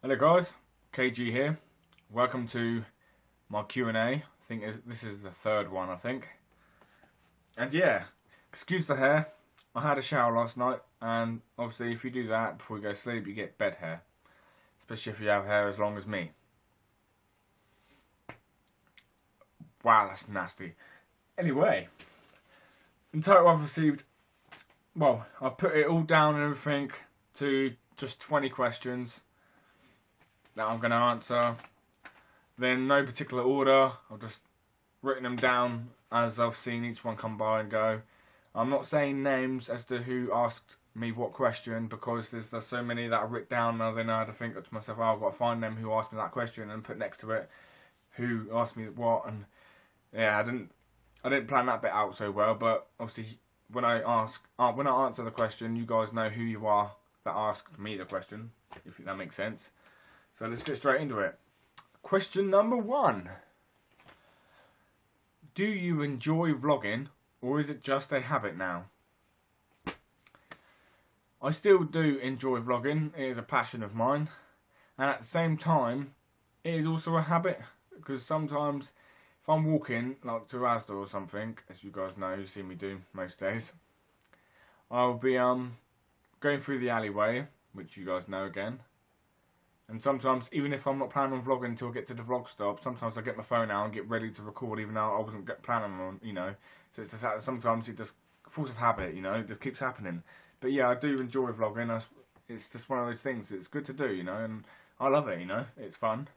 Hello guys, KG here. Welcome to my Q&A. I think this is the third one, I think. And yeah, excuse the hair. I had a shower last night, and obviously if you do that before you go to sleep, you get bed hair. Especially if you have hair as long as me. Wow, that's nasty. Anyway, in total I've received, well, I put it all down and everything to just 20 questions that I'm going to answer. Then no particular order, I've just written them down as I've seen each one come by and go. I'm not saying names as to who asked me what question, because there's so many that I've written down, and then I had to think to myself, oh, I've got to find them who asked me that question and put next to it who asked me what. And yeah, I didn't plan that bit out so well, but obviously when I answer the question, you guys know who you are that asked me the question, if that makes sense. So let's get straight into it. Question number 1. Do you enjoy vlogging, or is it just a habit now? I still do enjoy vlogging. It is a passion of mine, and at the same time it is also a habit, because sometimes if I'm walking like to Asda or something, as you guys know, you see me do most days, I'll be going through the alleyway, which you guys know again. And sometimes, even if I'm not planning on vlogging until I get to the vlog stop, sometimes I get my phone out and get ready to record, even though I wasn't planning on, So it's just sometimes it just force of habit, it just keeps happening. But yeah, I do enjoy vlogging. It's just one of those things. It's good to do, and I love it, It's fun.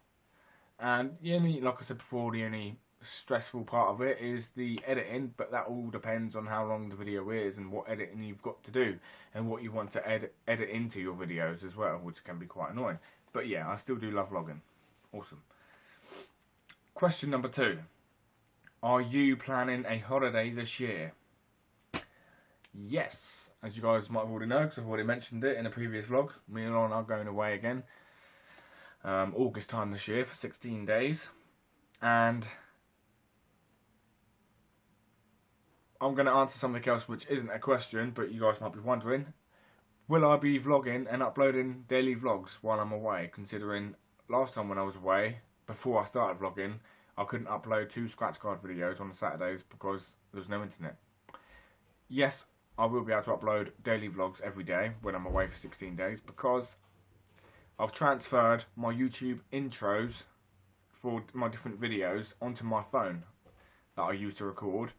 And like I said before, the only stressful part of it is the editing, but that all depends on how long the video is and what editing you've got to do and what you want to edit into your videos as well, which can be quite annoying. But yeah, I still do love vlogging. Awesome. Question number 2. Are you planning a holiday this year? Yes. As you guys might have already know, because I've already mentioned it in a previous vlog, me and Lauren are going away again. August time this year for 16 days. And I'm going to answer something else which isn't a question, but you guys might be wondering. Will I be vlogging and uploading daily vlogs while I'm away? Considering last time when I was away, before I started vlogging, I couldn't upload 2 scratch card videos on the Saturdays because there was no internet. Yes, I will be able to upload daily vlogs every day when I'm away for 16 days, because I've transferred my YouTube intros for my different videos onto my phone that I use to record.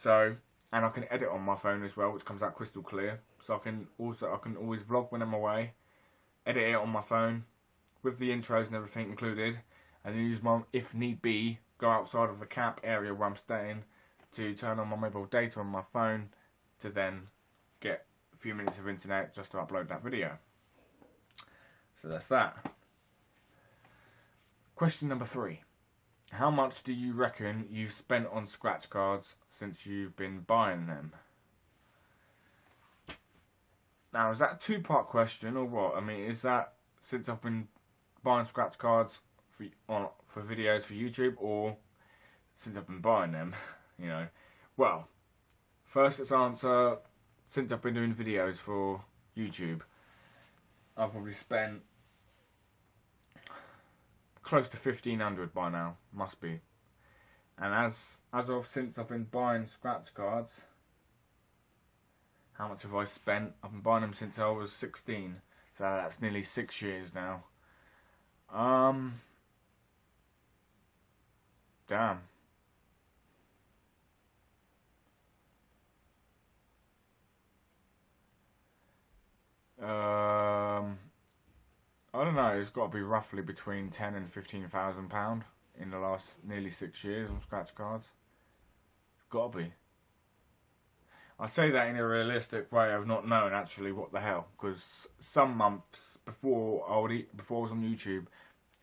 So, and I can edit on my phone as well, which comes out crystal clear. So I can always vlog when I'm away, edit it on my phone with the intros and everything included, and then use if need be, go outside of the camp area where I'm staying to turn on my mobile data on my phone to then get a few minutes of internet just to upload that video. So that's that. Question number 3. How much do you reckon you've spent on scratch cards since you've been buying them? Now, is that a 2-part question or what? I mean, is that since I've been buying scratch cards for videos for YouTube, or since I've been buying them? Well, first let's answer since I've been doing videos for YouTube. I've probably spent close to 1,500 by now, must be. And as of since I've been buying scratch cards, how much have I spent? I've been buying them since I was 16, so that's nearly 6 years now. Damn. I don't know. It's got to be roughly between £10,000 and £15,000 in the last nearly 6 years on scratch cards. It's got to be. I say that in a realistic way of not knowing actually what the hell, because some months before I was on YouTube,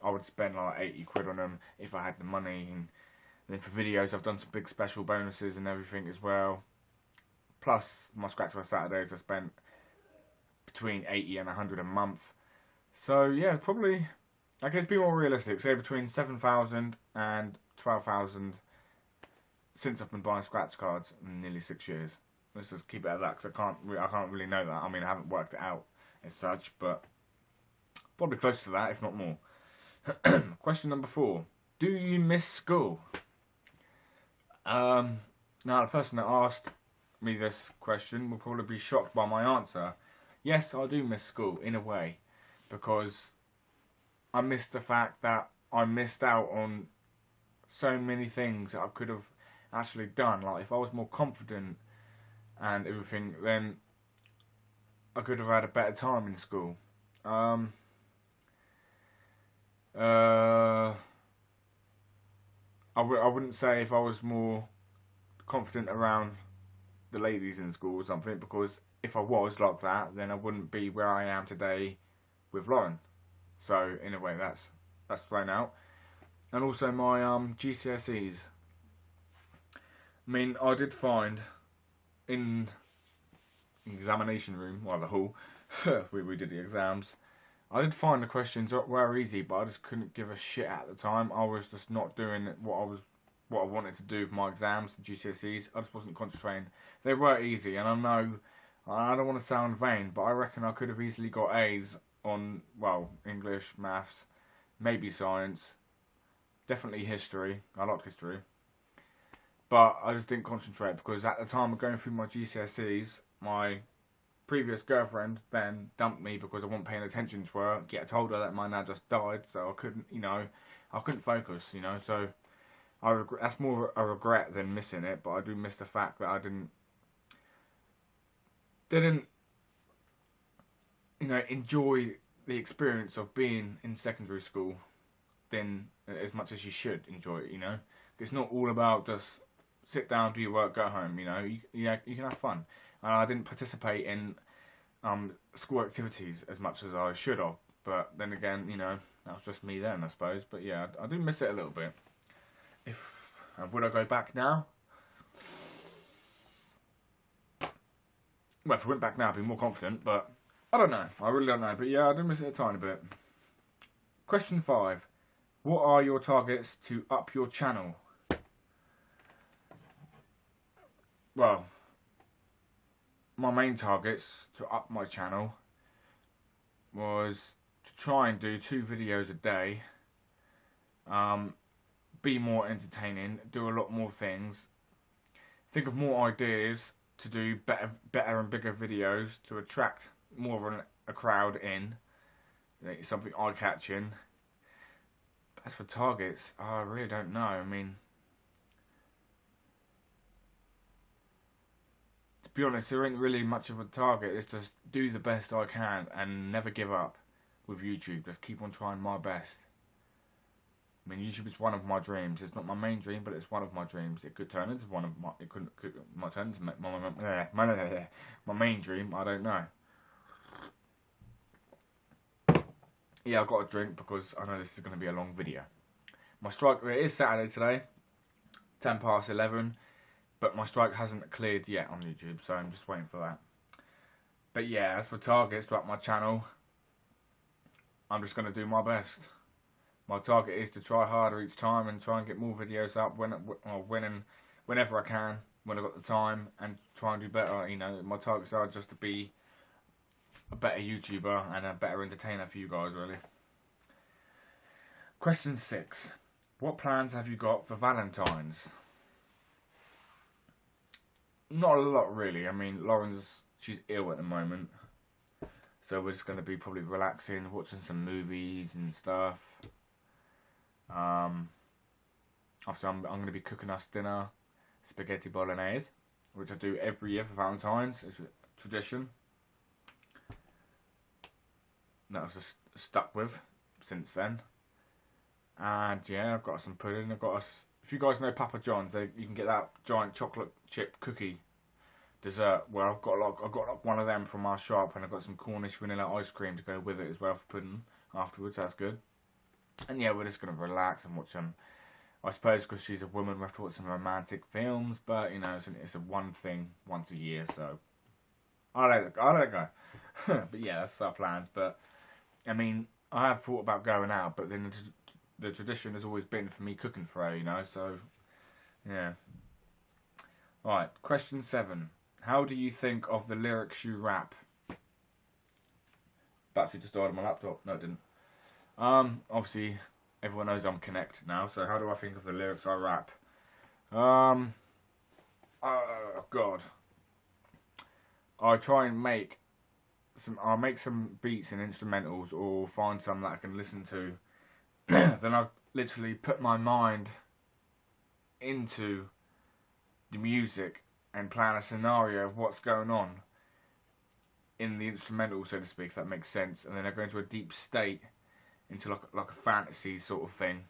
I would spend like 80 quid on them if I had the money, and then for videos I've done some big special bonuses and everything as well. Plus my scratch card Saturdays I spent between 80 and 100 a month. So yeah, probably, I guess be more realistic, say between 7,000 and 12,000 since I've been buying scratch cards in nearly 6 years. Let's just keep it at that, because I can't really know that. I mean, I haven't worked it out as such, but Probably close to that, if not more. Question number 4. Do you miss school? Now, the person that asked me this question will probably be shocked by my answer. Yes, I do miss school, in a way. Because I miss the fact that I missed out on so many things that I could have actually done. Like, if I was more confident and everything, then I could have had a better time in school. I wouldn't say if I was more confident around the ladies in school or something, because if I was like that, then I wouldn't be where I am today with Lauren. So in a way, that's thrown out. And also my GCSEs. I mean, I did find in the examination room, well, the hall, we did the exams. I did find the questions were easy, but I just couldn't give a shit at the time. I was just not doing what I wanted to do with my exams, GCSEs. I just wasn't concentrating. They were easy, and I know I don't want to sound vain, but I reckon I could have easily got A's on, well, English, maths, maybe science, definitely history. I like history, but I just didn't concentrate because at the time of going through my GCSEs, my previous girlfriend then dumped me because I wasn't paying attention to her. Yet I told her that my dad just died, so I couldn't, I couldn't focus, So that's more a regret than missing it. But I do miss the fact that I didn't, enjoy the experience of being in secondary school, then as much as you should enjoy it. It's not all about just sit down, do your work, go home. You can have fun. And I didn't participate in school activities as much as I should have. But then again, that was just me then, I suppose. But yeah, I do miss it a little bit. Would I go back now? Well, if I went back now, I'd be more confident. But I don't know. I really don't know. But yeah, I do miss it a tiny bit. Question 5. What are your targets to up your channel? Well, my main targets to up my channel was to try and do 2 videos a day, be more entertaining, do a lot more things, think of more ideas to do better and bigger videos to attract more of a crowd in, something eye-catching. As for targets, I really don't know. I mean, to be honest, there ain't really much of a target. It's just do the best I can and never give up with YouTube. Just keep on trying my best. I mean, YouTube is one of my dreams. It's not my main dream, but it's one of my dreams. It could turn into one of my. It might turn into my main dream. I don't know. Yeah, I've got a drink because I know this is going to be a long video. My strike rate is Saturday today, 10 past 11, but my strike hasn't cleared yet on YouTube, so I'm just waiting for that. But yeah, as for targets to up my channel, I'm just going to do my best. My target is to try harder each time and try and get more videos up whenever I can, when I've got the time, and try and do better. My targets are just to be a better YouTuber and a better entertainer for you guys, really. Question 6. What plans have you got for Valentine's? Not a lot, really. I mean, she's ill at the moment, so we're just going to be probably relaxing, watching some movies and stuff. After I'm going to be cooking us dinner, spaghetti bolognese, which I do every year for Valentine's. It's a tradition that I've just stuck with since then. And yeah, I've got some pudding. If you guys know Papa John's, you can get that giant chocolate chip cookie dessert. Well, I've got one of them from our shop, and I've got some Cornish vanilla ice cream to go with it as well for pudding afterwards. That's good. And yeah, we're just going to relax and watch some, I suppose because she's a woman, we have to watch some romantic films, but it's a one thing once a year, so I'll let it go. But yeah, that's our plans. But I mean, I have thought about going out, but then the tradition has always been for me cooking for her, so yeah. Alright, question 7. How do you think of the lyrics you rap? Battery just died on my laptop. No, it didn't. Obviously, everyone knows I'm connected now, so how do I think of the lyrics I rap? Oh, God. I try and I'll make some beats and instrumentals, or find some that I can listen to. Then I literally put my mind into the music and plan a scenario of what's going on in the instrumental, so to speak, if that makes sense. And then I go into a deep state, into like a fantasy sort of thing,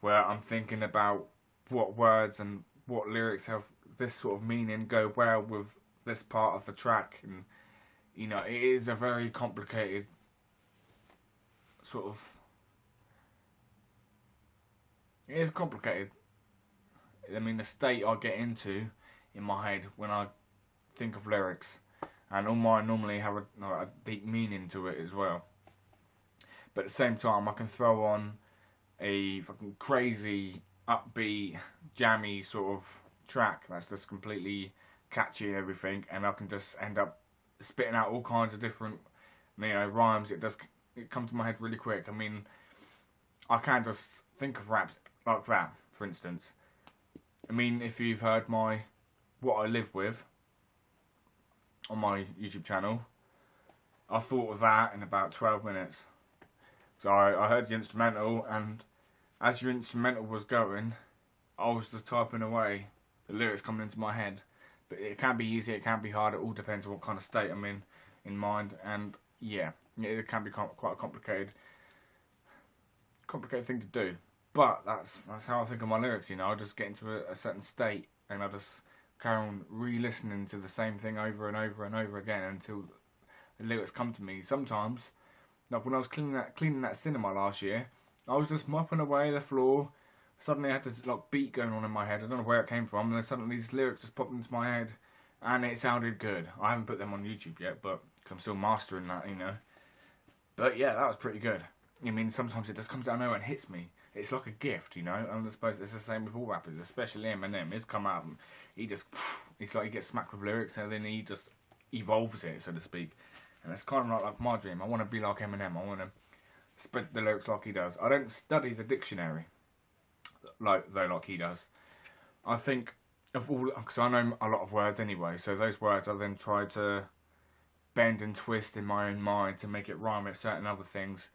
where I'm thinking about what words and what lyrics have this sort of meaning, go well with this part of the track. And it is a very complicated sort of. It is complicated. I mean, the state I get into in my head when I think of lyrics, and all mine normally have a deep meaning to it as well. But at the same time, I can throw on a fucking crazy, upbeat, jammy sort of track that's just completely catchy and everything, and I can just end up spitting out all kinds of different, rhymes. It comes to my head really quick. I mean, I can't just think of raps like that, for instance. I mean, if you've heard what I live with on my YouTube channel, I thought of that in about 12 minutes. So I heard the instrumental, and as your instrumental was going, I was just typing away the lyrics coming into my head. But it can be easy, it can be hard, it all depends on what kind of state I'm in mind. And yeah, it can be quite a complicated thing to do. But that's how I think of my lyrics, I just get into a certain state, and I just carry on re-listening to the same thing over and over and over again until the lyrics come to me. Sometimes, like when I was cleaning that cinema last year, I was just mopping away the floor. Suddenly I had this beat going on in my head. I don't know where it came from, and then suddenly these lyrics just popped into my head, and it sounded good. I haven't put them on YouTube yet, but I'm still mastering that, But yeah, that was pretty good. I mean, sometimes it just comes out of nowhere and hits me. It's like a gift, And I suppose it's the same with all rappers, especially Eminem. He's come out and it's like he gets smacked with lyrics, and then he just evolves it, so to speak. And it's kind of like my dream. I want to be like Eminem. I want to spread the lyrics like he does. I don't study the dictionary like he does. I think of all, because I know a lot of words anyway, so those words I then try to bend and twist in my own mind to make it rhyme with certain other things,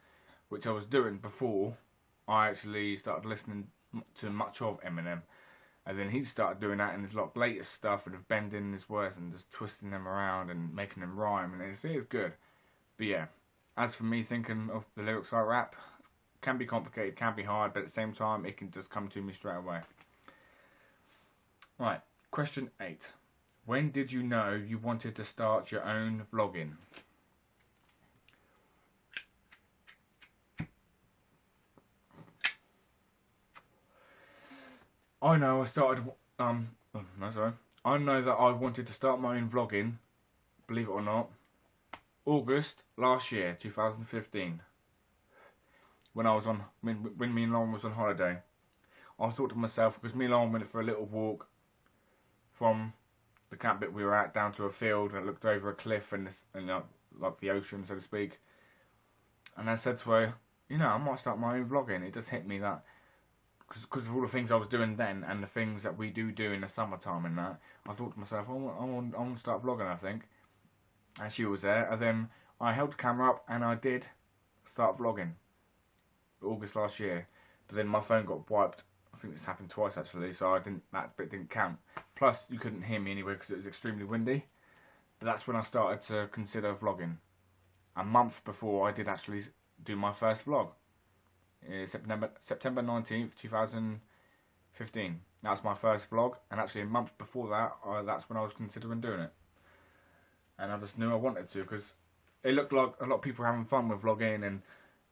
which I was doing before I actually started listening to much of Eminem. And then he started doing that in his latest stuff, and of bending his words and just twisting them around and making them rhyme, and it's good. But yeah, as for me thinking of the lyrics I rap, can be complicated, can be hard, but at the same time it can just come to me straight away. Right, question 8. When did you know you wanted to start your own vlogging? I know I know that I wanted to start my own vlogging, believe it or not, August last year, 2015. When me and Lauren was on holiday, I thought to myself, because me and Lauren went for a little walk from the camp bit we were at down to a field, and looked over a cliff and like the ocean, so to speak. And I said to her, I might start my own vlogging. It just hit me that, because of all the things I was doing then, and the things that we do in the summertime and that, I thought to myself, I want to start vlogging, I think. And she was there, and then I held the camera up, and I did start vlogging. August last year, but then my phone got wiped. I think this happened twice actually, so that bit didn't count. Plus, you couldn't hear me anyway because it was extremely windy. But that's when I started to consider vlogging. A month before I did actually do my first vlog. September 19th, 2015. That was my first vlog, and actually a month before that, that's when I was considering doing it. And I just knew I wanted to, because it looked like a lot of people were having fun with vlogging and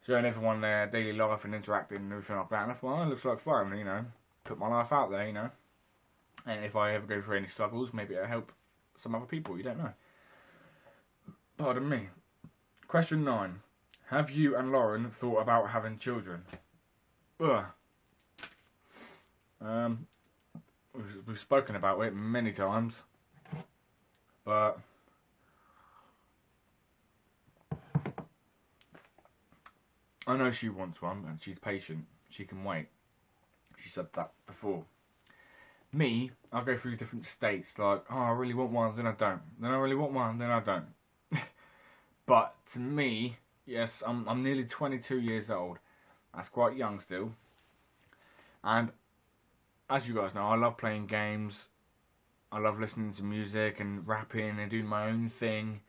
showing everyone their daily life and interacting and everything like that. And I thought, well, it looks like fun, put my life out there, And if I ever go through any struggles, maybe it'll help some other people, you don't know. Pardon me. Question 9. Have you and Lauren thought about having children? Ugh. We've spoken about it many times, but I know she wants one, and she's patient. She can wait. She said that before. Me, I go through different states, like, oh, I really want one, then I don't. Then I really want one, then I don't. But to me, yes, I'm nearly 22 years old. That's quite young still. And as you guys know, I love playing games. I love listening to music and rapping and doing my own thing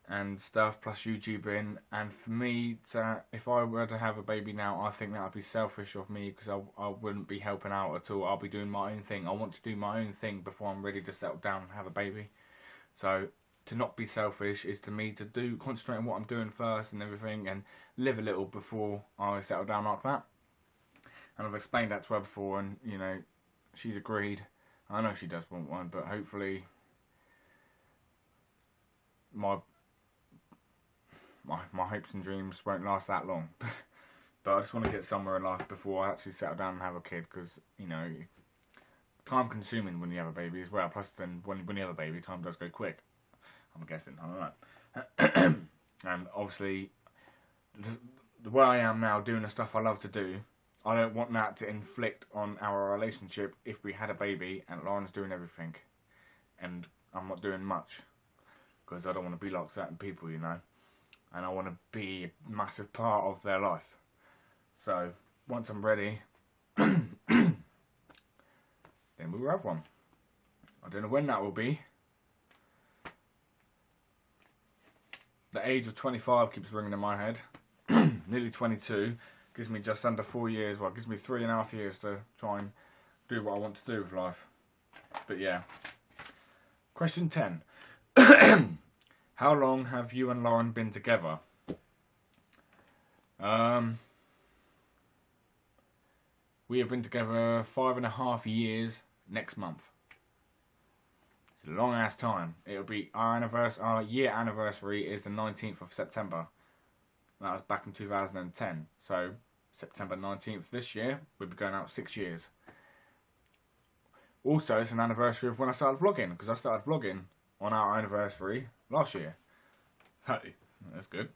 and stuff, plus YouTubing. And for me, if I were to have a baby now, I think that would be selfish of me, because I wouldn't be helping out at all. I'll be doing my own thing. I want to do my own thing before I'm ready to settle down and have a baby. So to not be selfish is to me to concentrate on what I'm doing first and everything, and live a little before I settle down like that. And I've explained that to her before, and you know, she's agreed. I know she does want one, but hopefully my hopes and dreams won't last that long. But I just want to get somewhere in life before I actually settle down and have a kid, because you know, time consuming when you have a baby as well. Plus, then when you have a baby, time does go quick. I'm guessing. I don't know. And obviously, the way I am now, doing the stuff I love to do, I don't want that to inflict on our relationship if we had a baby and Lauren's doing everything and I'm not doing much, because I don't want to be like certain people, you know, and I want to be a massive part of their life. So once I'm ready, then we will have one. I don't know when that will be. The age of 25 keeps ringing in my head. Nearly 22. Gives me just under 4 years. Well, it gives me 3.5 years to try and do what I want to do with life. But yeah. Question 10. How long have you and Lauren been together? We have been together 5.5 years next month. It's a long ass time. It'll be our year anniversary is the 19th of September. That was back in 2010. So September 19th this year, we'll be going out 6 years. Also, it's an anniversary of when I started vlogging, because I started vlogging on our anniversary last year. Hey, that's good.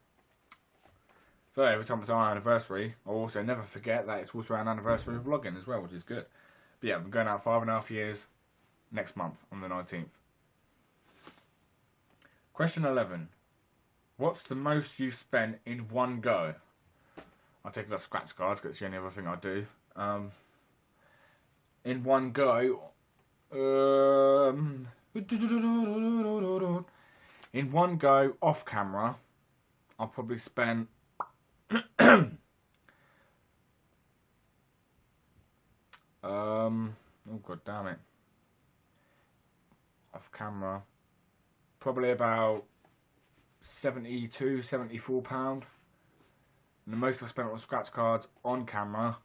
So every time it's our anniversary, I also never forget that it's also an anniversary of vlogging as well, which is good. But yeah, we're going out 5.5 years next month on the 19th. Question 11. What's the most you've spent in one go? I'll take the scratch cards because it's the only other thing I do. In one go, in one go off camera, I'll probably spend oh god damn it, off camera, probably about £72–74. And the most I spent on scratch cards on camera,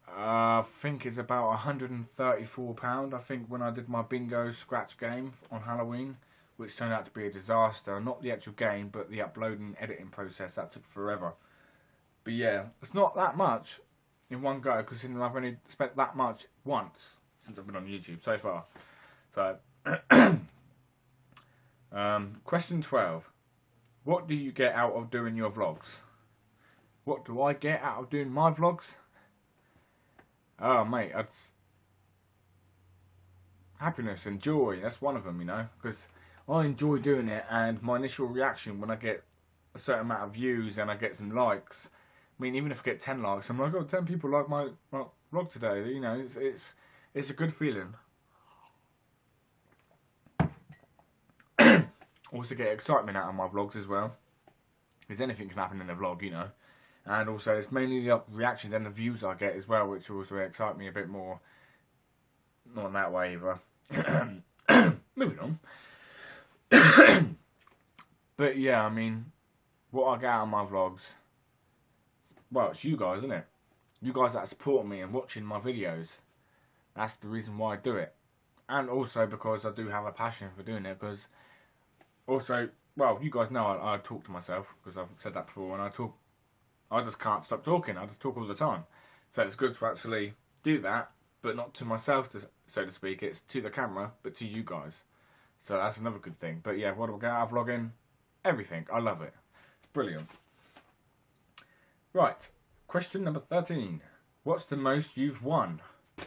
I think it's about £134. I think when I did my bingo scratch game on Halloween, which turned out to be a disaster. Not the actual game, but the uploading and editing process. That took forever. But yeah, it's not that much in one go, because I've only spent that much once since I've been on YouTube so far. So, question 12. What do you get out of doing your vlogs? What do I get out of doing my vlogs? Oh, mate, that's happiness and joy. That's one of them, you know, because I enjoy doing it, and my initial reaction when I get a certain amount of views and I get some likes, I mean, even if I get 10 likes, I'm like, oh, 10 people like my vlog today, you know, it's a good feeling. Also get excitement out of my vlogs as well, because anything can happen in a vlog, you know, and also it's mainly the reactions and the views I get as well, which also excite me a bit more. Not in that way either. Moving on. But yeah, I mean, what I get out of my vlogs, well, it's you guys, isn't it? You guys that support me and watching my videos. That's the reason why I do it. And also because I do have a passion for doing it, because also, well, you guys know I talk to myself, because I've said that before, and I just can't stop talking. I just talk all the time. So it's good to actually do that, but not to myself, so to speak. It's to the camera, but to you guys. So that's another good thing. But yeah, what do I get out of vlogging? Everything. I love it. It's brilliant. Right, question number 13. What's the most you've won? The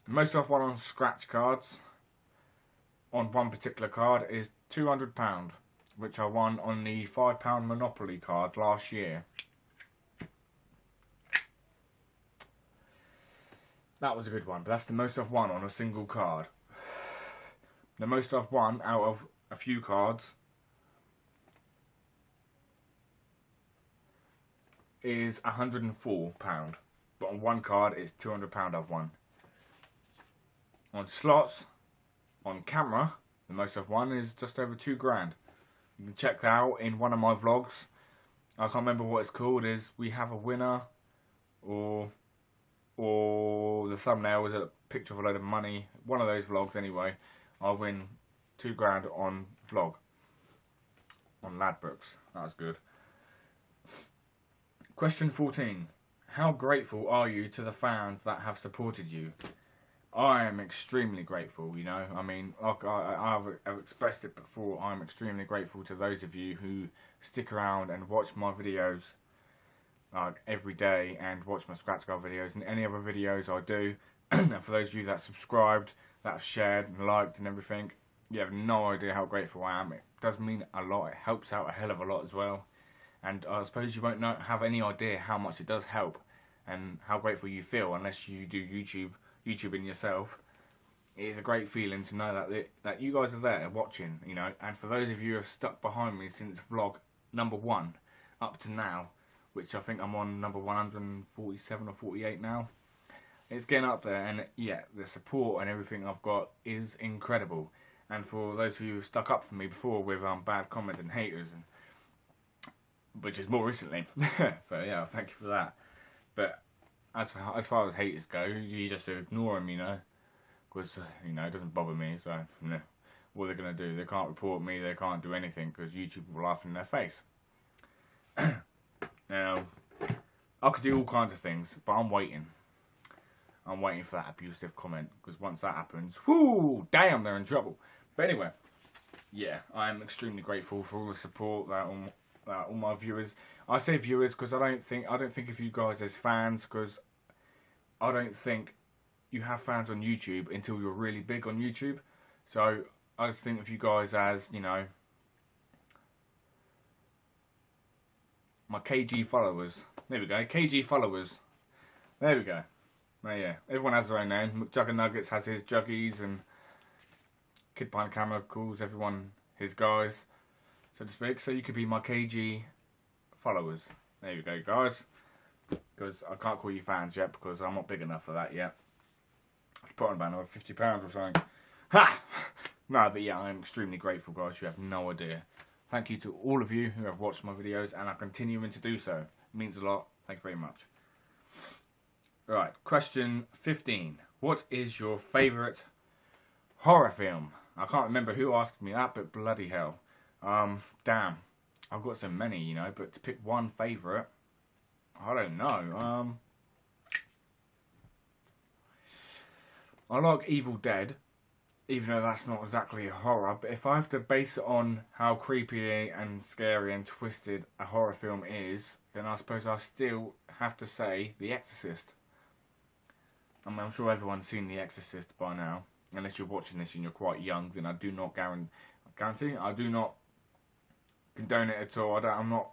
most I've won on scratch cards on one particular card is £200, which I won on the £5 Monopoly card last year. That was a good one, but that's the most I've won on a single card. The most I've won out of a few cards is £104, but on one card it's £200 I've won. On slots, on camera, the most I've won is just over £2,000. You can check that out in one of my vlogs. I can't remember what it's called. Is we have a winner, or the thumbnail is a picture of a load of money. One of those vlogs anyway. I'll win £2,000 on vlog on Ladbrokes. That was good. Question 14. How grateful are you to the fans that have supported you? I am extremely grateful, you know. I mean, like I've expressed it before, I'm extremely grateful to those of you who stick around and watch my videos every day and watch my scratch card videos and any other videos I do. And for those of you that subscribed, that have shared and liked and everything, you have no idea how grateful I am. It does mean a lot. It helps out a hell of a lot as well. And I suppose you won't have any idea how much it does help and how grateful you feel unless you do YouTubing yourself. It is a great feeling to know that you guys are there watching, you know. And for those of you who have stuck behind me since vlog number 1 up to now, which I think I'm on number 147 or 48 now, it's getting up there. And yeah, the support and everything I've got is incredible. And for those of you who stuck up for me before with bad comments and haters, and which is more recently, so yeah, thank you for that. But as far as haters go, you just ignore them, you know, because you know, it doesn't bother me. So you know, what they're gonna do? They can't report me. They can't do anything because YouTube will laugh in their face. Now, I could do all kinds of things, but I'm waiting. I'm waiting for that abusive comment, because once that happens, whoo, damn, they're in trouble. But anyway, yeah, I'm extremely grateful for all the support that all my viewers. I say viewers because I don't think of you guys as fans, because I don't think you have fans on YouTube until you're really big on YouTube. So I just think of you guys as, you know, my KG followers. There we go, KG followers. There we go. Oh yeah, everyone has their own name. Juggernuggets has his Juggies, and Kid Behind the Camera calls everyone his guys, so to speak. So you could be my KG followers. There you go, guys. Because I can't call you fans yet, because I'm not big enough for that yet. I should put on about another £50 or something. Ha! No, but yeah, I'm extremely grateful, guys. You have no idea. Thank you to all of you who have watched my videos, and are continuing to do so. It means a lot. Thank you very much. Right, question 15. What is your favourite horror film? I can't remember who asked me that, but bloody hell. Damn. I've got so many, you know, but to pick one favourite, I don't know. I like Evil Dead, even though that's not exactly a horror, but if I have to base it on how creepy and scary and twisted a horror film is, then I suppose I still have to say The Exorcist. I mean, I'm sure everyone's seen The Exorcist by now. Unless you're watching this and you're quite young, then I do not guarantee. I do not condone it at all. I'm not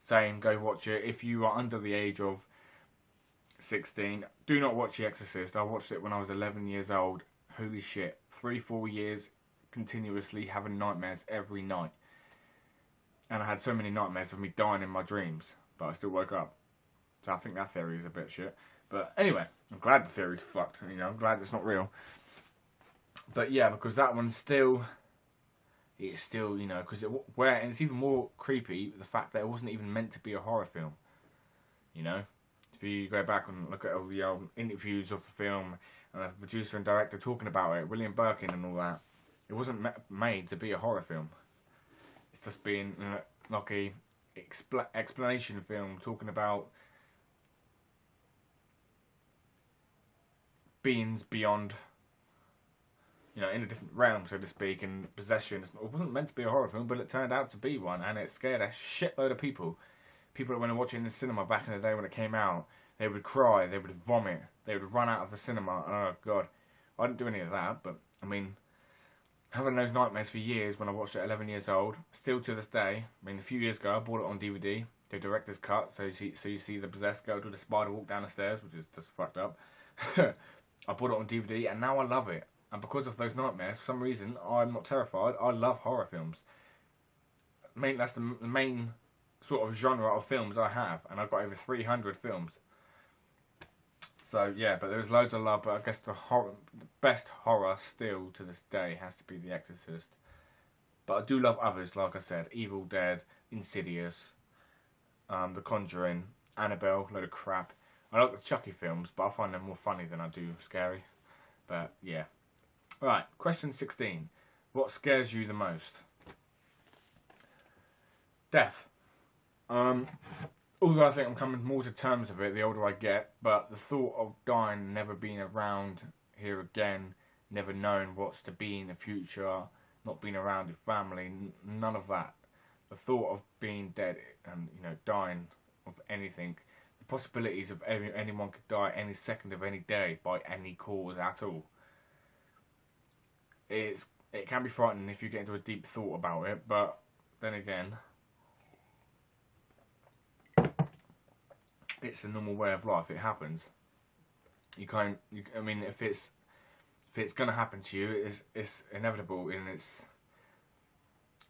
saying go watch it. If you are under the age of 16, do not watch The Exorcist. I watched it when I was 11 years old. Holy shit. 3-4 years continuously having nightmares every night. And I had so many nightmares of me dying in my dreams, but I still woke up. So I think that theory is a bit shit. But anyway, I'm glad the theory's fucked. You know, I'm glad it's not real. But yeah, because that one's still, it's still, you know, because and it's even more creepy, the fact that it wasn't even meant to be a horror film. You know, if you go back and look at all the interviews of the film and the producer and director talking about it, William Birkin and all that, it wasn't made to be a horror film. It's just been like a explanation film talking about beings beyond you know, in a different realm, so to speak, and possession. It wasn't meant to be a horror film, but it turned out to be one, and it scared a shitload of people. People that went and watched it in the cinema back in the day when it came out, they would cry, they would vomit, they would run out of the cinema. Oh god, I didn't do any of that, but I mean, having those nightmares for years when I watched it at 11 years old, still to this day. I mean, a few years ago I bought it on DVD, the director's cut, so you see the possessed go to the spider walk down the stairs, which is just fucked up. I bought it on DVD, and now I love it. And because of those nightmares, for some reason, I'm not terrified. I love horror films. That's the main sort of genre of films I have, and I've got over 300 films. So yeah, but there's loads of love. But I guess the best horror still to this day has to be The Exorcist. But I do love others, like I said, Evil Dead, Insidious, The Conjuring, Annabelle, load of crap. I like the Chucky films, but I find them more funny than I do scary. But yeah. Right, question 16. What scares you the most? Death. Although I think I'm coming more to terms with it the older I get, but the thought of dying, never being around here again, never knowing what's to be in the future, not being around your family, none of that. The thought of being dead and, you know, dying of anything, the possibilities of anyone could die any second of any day by any cause at all. It can be frightening if you get into a deep thought about it, but then again, it's a normal way of life. It happens. I mean, if it's gonna happen to you, it's inevitable and it's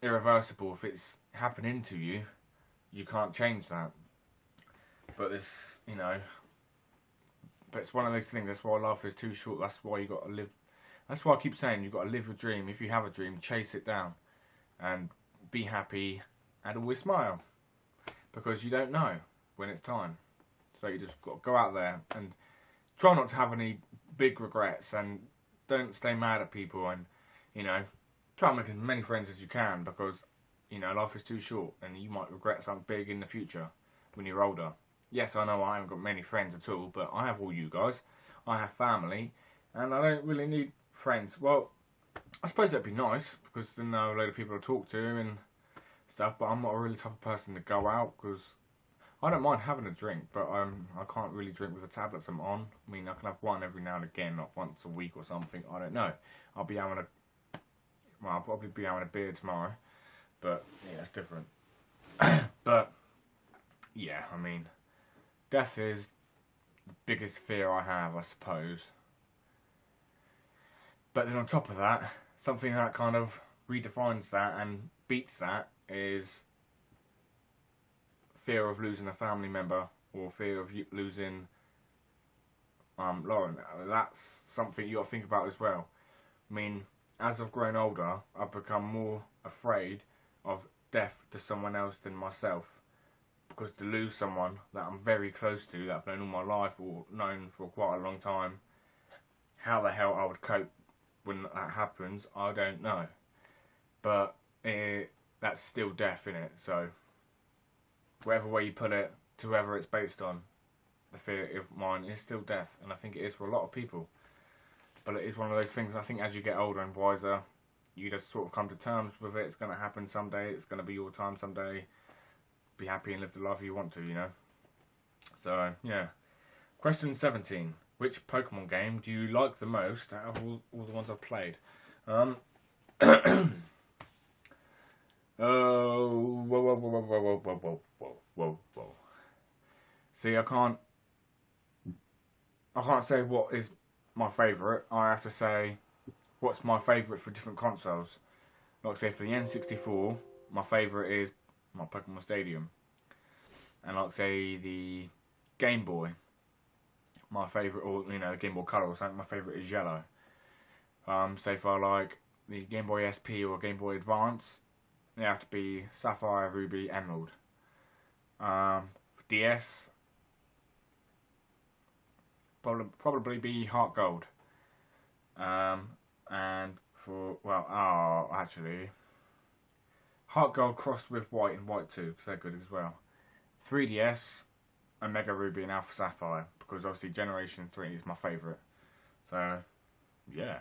irreversible. If it's happening to you, you can't change that. But it's, you know, but it's one of those things. That's why life is too short. That's why you got to live. That's why I keep saying you've got to live your dream. If you have a dream, chase it down and be happy and always smile, because you don't know when it's time. So you just got to go out there and try not to have any big regrets, and don't stay mad at people, and, you know, try and make as many friends as you can, because, you know, life is too short and you might regret something big in the future when you're older. Yes, I know I haven't got many friends at all, but I have all you guys. I have family, and I don't really need friends. Well, I suppose that'd be nice, because then I have a load of people to talk to and stuff, but I'm not a really type of person to go out, because I don't mind having a drink, but I can't really drink with the tablets I'm on. I mean, I can have one every now and again, not once a week or something, I don't know. I'll probably be having a beer tomorrow, but yeah, it's different. But yeah, I mean, death is the biggest fear I have, I suppose. But then on top of that, something that kind of redefines that and beats that is fear of losing a family member, or fear of losing Lauren. That's something you got to think about as well. I mean, as I've grown older, I've become more afraid of death to someone else than myself, because to lose someone that I'm very close to, that I've known all my life, or known for quite a long time, how the hell I would cope when that happens, I don't know. But that's still death, innit? So whatever way you put it, to whoever it's based on, the fear of mine is still death, and I think it is for a lot of people. But it is one of those things, I think as you get older and wiser, you just sort of come to terms with it. It's going to happen someday, it's going to be your time someday. Be happy and live the life you want to, you know. So, yeah. Question 17. Which Pokemon game do you like the most out of all the ones I've played? Whoa. See, I can't say what is my favourite. I have to say what's my favourite for different consoles. Like say for the N64, my favourite is my Pokemon Stadium. And like say the Game Boy, my favourite, or you know, Game Boy Color or something, my favourite is yellow. Say if I like the Game Boy SP or Game Boy Advance, they have to be Sapphire, Ruby, Emerald. For DS, probably be Heart Gold. And for, well, actually, Heart Gold crossed with White and White 2, because they're good as well. 3DS, Omega Ruby and Alpha Sapphire, because obviously Generation 3 is my favourite. So, yeah.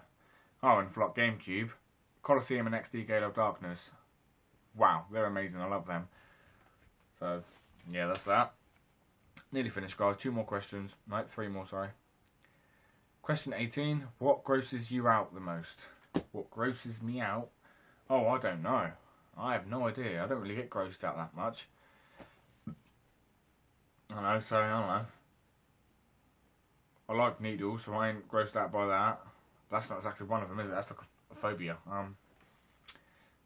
Oh, and for like GameCube, Colosseum and XD Gale of Darkness. Wow, they're amazing. I love them. So, yeah, that's that. Nearly finished, guys. 2 more questions. No, 3 more, sorry. Question 18. What grosses you out the most? What grosses me out? Oh, I don't know. I have no idea. I don't really get grossed out that much. I know, so I don't know. I like needles, so I ain't grossed out by that. That's not exactly one of them, is it? That's like a phobia.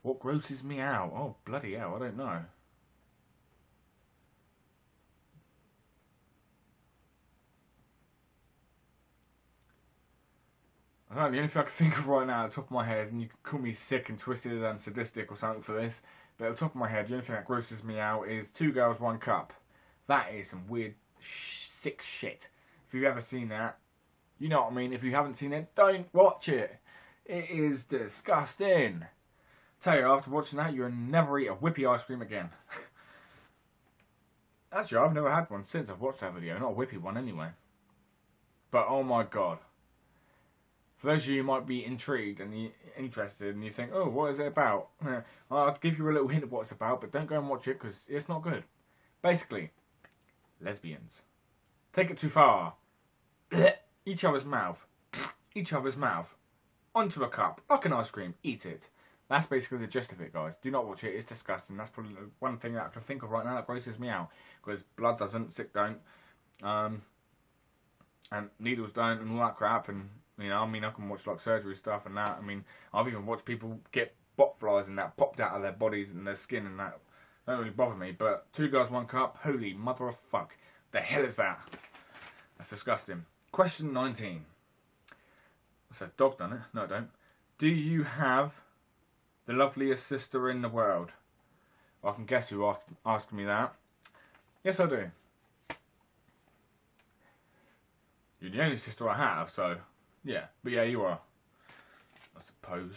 What grosses me out? Oh, bloody hell, I don't know. I don't know, the only thing I can think of right now at the top of my head, and you can call me sick and twisted and sadistic or something for this, but at the top of my head, the only thing that grosses me out is 2 girls, 1 cup. That is some weird, sick shit. If you've ever seen that, you know what I mean. If you haven't seen it, don't watch it. It is disgusting. Tell you, after watching that, you'll never eat a whippy ice cream again. Actually, I've never had one since I've watched that video. Not a whippy one, anyway. But, oh my god. For those of you who might be intrigued and interested, and you think, oh, what is it about? I'll give you a little hint of what it's about, but don't go and watch it, because it's not good. Basically, lesbians. Take it too far. Each other's mouth. Each other's mouth. Onto a cup. Like an ice cream. Eat it. That's basically the gist of it, guys. Do not watch it. It's disgusting. That's probably the one thing that I can think of right now that grosses me out. Because blood doesn't, sick don't. And needles don't, and all that crap. And, you know, I mean, I can watch, like, surgery stuff and that. I mean, I've even watched people get bot flies and that popped out of their bodies and their skin and that. Don't really bother me. But 2 girls, 1 cup. Holy mother of fuck. The hell is that? That's disgusting. Question 19. It says dog, done it? No, I don't. Do you have the loveliest sister in the world? Well, I can guess who asked me that. Yes, I do. You're the only sister I have, so yeah. But yeah, you are. I suppose.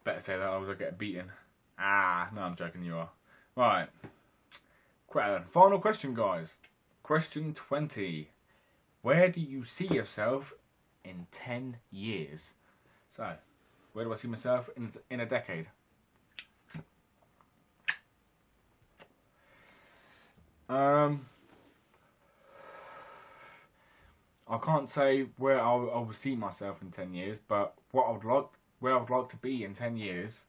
Better say that or I'll get beaten. Ah, no, I'm joking, you are. Right. Final question, guys. Question 20. Where do you see yourself in 10 years? So, where do I see myself in a decade? I can't say where I will see myself in 10 years, but where I would like to be in 10 years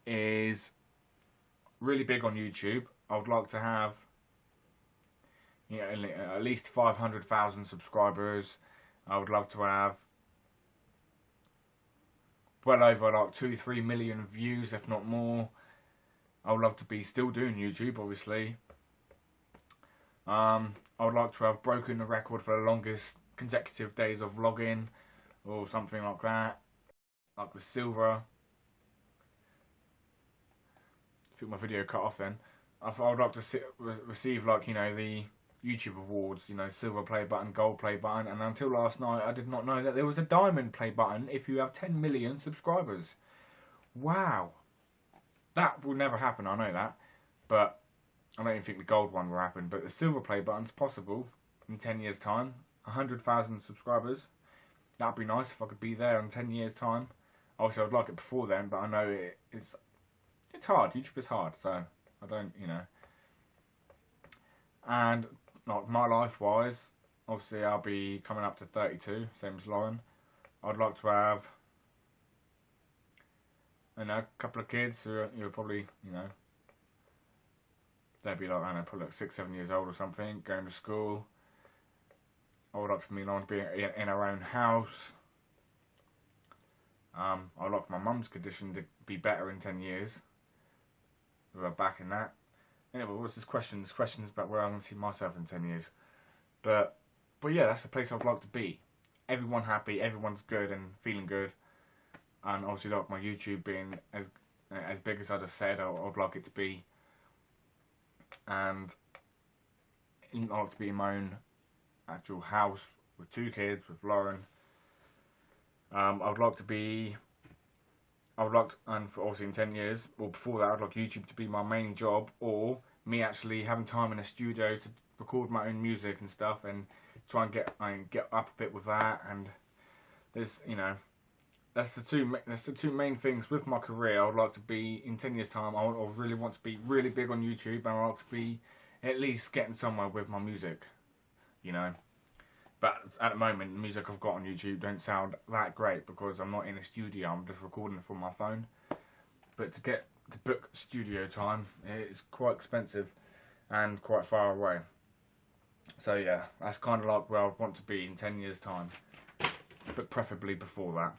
is really big on YouTube. I would like to have, you know, at least 500,000 subscribers. I would love to have well over like 2-3 million views, if not more. I would love to be still doing YouTube, obviously. I would like to have broken the record for the longest consecutive days of vlogging, or something like that, like the silver. I think my video cut off then. I would like to receive, like, you know, the YouTube awards, you know, silver play button, gold play button, and until last night I did not know that there was a diamond play button if you have 10 million subscribers. Wow. That will never happen, I know that, but I don't even think the gold one will happen, but the silver play button's possible in 10 years time. 100,000 subscribers. That'd be nice if I could be there in 10 years time. Obviously I'd like it before then, but I know it's hard. YouTube is hard, so I don't, you know. And like my life wise, obviously I'll be coming up to 32, same as Lauren. I'd like to have, you know, a couple of kids who are probably, you know, they'd be like, I don't know, probably like 6-7 years old or something, going to school. I would like for me and Lauren to be in our own house. I would like my mum's condition to be better in 10 years. With her back in that. Anyway, what's this question? This question's about where I'm going to see myself in 10 years. But yeah, that's the place I'd like to be. Everyone happy, everyone's good and feeling good. And obviously, like my YouTube being as big as I just said, I'd like it to be. And I'd like to be in my own actual house with 2 kids, with Lauren. I would like to be, and for obviously in 10 years, or before that, I'd like YouTube to be my main job, or me actually having time in a studio to record my own music and stuff, and try and get up a bit with that. And there's, you know, that's the two main things with my career. I would like to be in 10 years time. I really want to be really big on YouTube, and I would like to be at least getting somewhere with my music, you know. But at the moment, the music I've got on YouTube don't sound that great because I'm not in a studio. I'm just recording from my phone. But to book studio time, it's quite expensive and quite far away. So yeah, that's kind of like where I want to be in 10 years time, but preferably before that.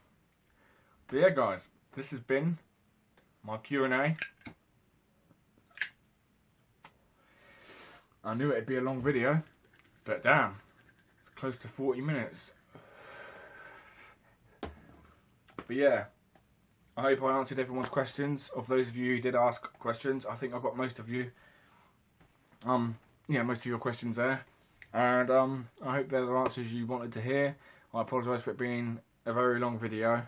But yeah, guys, this has been my Q&A. I knew it'd be a long video, but damn, it's close to 40 minutes. But yeah, I hope I answered everyone's questions. Of those of you who did ask questions, I think I got most of you. Yeah, most of your questions there. And I hope they're the answers you wanted to hear. I apologise for it being a very long video.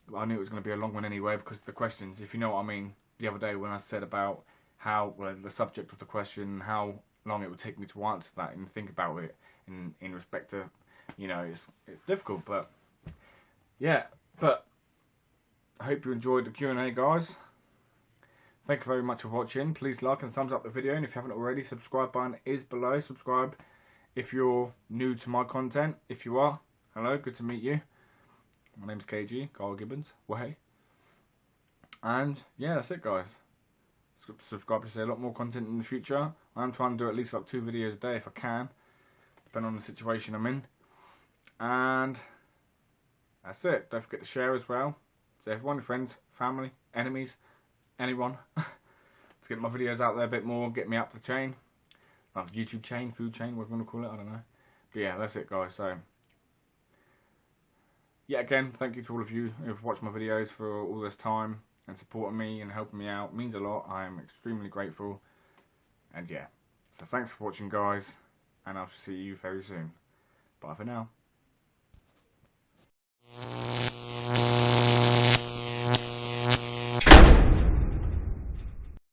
But I knew it was going to be a long one anyway because of the questions, if you know what I mean. The other day when I said about how, well, the subject of the question, how long it would take me to answer that and think about it in respect to, you know, it's difficult. But yeah, but I hope you enjoyed the Q&A, guys. Thank you very much for watching. Please like and thumbs up the video, and if you haven't already, subscribe button is below. Subscribe if you're new to my content. If you are, hello, good to meet you. My name's KG, Carl Gibbons. Well, hey. And yeah, that's it, guys. Subscribe to see a lot more content in the future. I'm trying to do at least like 2 videos a day if I can, depending on the situation I'm in. And that's it. Don't forget to share as well. So everyone, friends, family, enemies, anyone. Let's get my videos out there a bit more, get me up the chain. Like YouTube chain, food chain, whatever you want to call it, I don't know. But yeah, that's it, guys. So yeah, again, thank you to all of you who've watched my videos for all this time and supporting me and helping me out. It means a lot. I am extremely grateful. And yeah, so thanks for watching, guys, and I'll see you very soon. Bye for now.